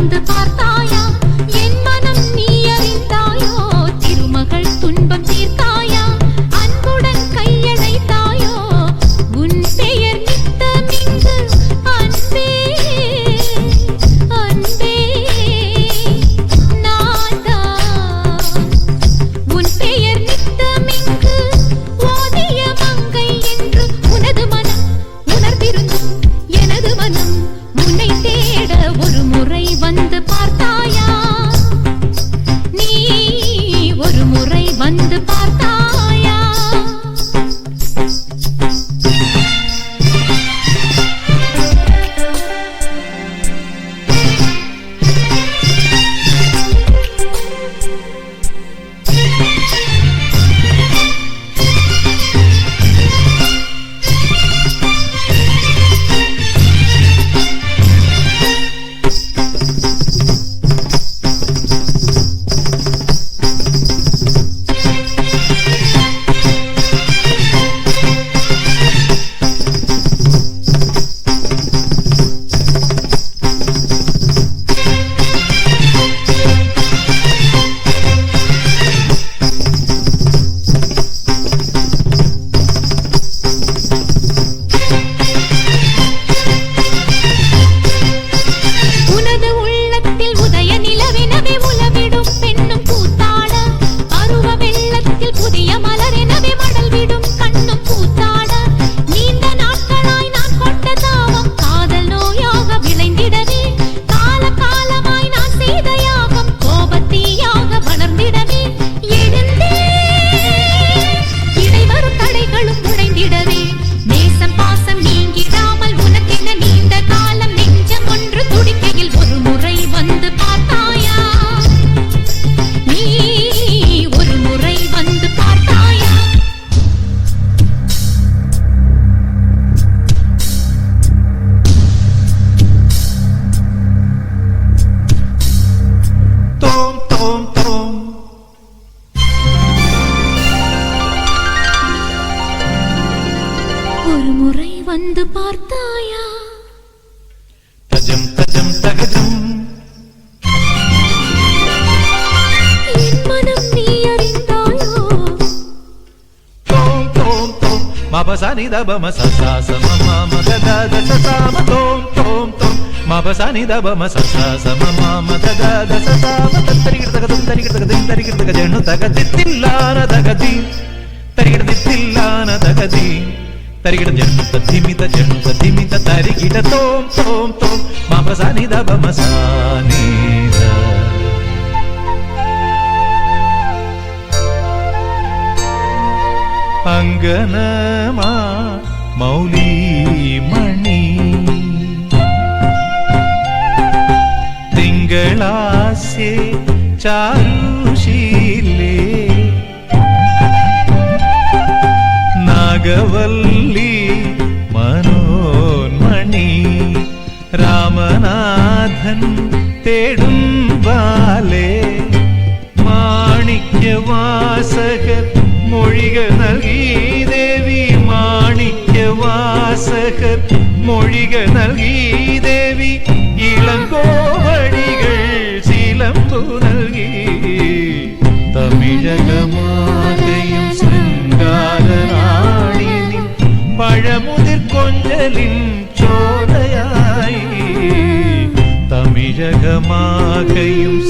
வந்து பார்த்தாயா என் மனம் நீ அறிந்தாயோ திருமகள் துன்பம் தீர்த்தாயா அன்புடன் கையழைத்தாயோ உன் பெயர் நித்தமிங்கு அன்பே அன்பே நாதா உன் பெயர் நித்தமிங்கு ஓதிய மங்கை என்று உனது மனம் உணர்ந்திருந்தும் எனது மனம் உன்னை தேட ஒரு முறை வந்து பார்த்தாயா நீ ஒரு முறை வந்து பார்த்தாயா ஒரு முறை வந்து பார்த்தாயா தஜம் தஜம் தகஜம் என் மனம் நீ அறிந்தாயோ தோம் தோம் தோம் மபசனி தபம சசாசம மம தத சசாம தோம் தோம் தோம் மபசனி தபம சசாசம மம தத சசாம தரிகிடதகதம் தரிகிடதகதிம் தரிகிடதகஜனு தகதித்தில்லான தகதி தரிகிடதித்தில்லான தகதி தரிகிட ஜன்னுத திமித தரிகிட தோம் தோம் தோம் மபசனி தபம சானித அங்கனமா மௌலி மணி திங்களாசே சாருஷீலே நாகவல்லி மனோன்மணி ராமநாதன் தேடும் பாலே மாணிக்ய வாசகர் மொழிகள் நல்கி தேவி மாணிக்ய வாசகர் மொழிகள் நல்கி தேவி இளங்கோவடிகள் சிலம்பு நல்கி தமிழகமாகையும் சிங்காரராணினின் பழமுதிர் கொஞ்சலின் சோலையாய் தமிழகமாகையும்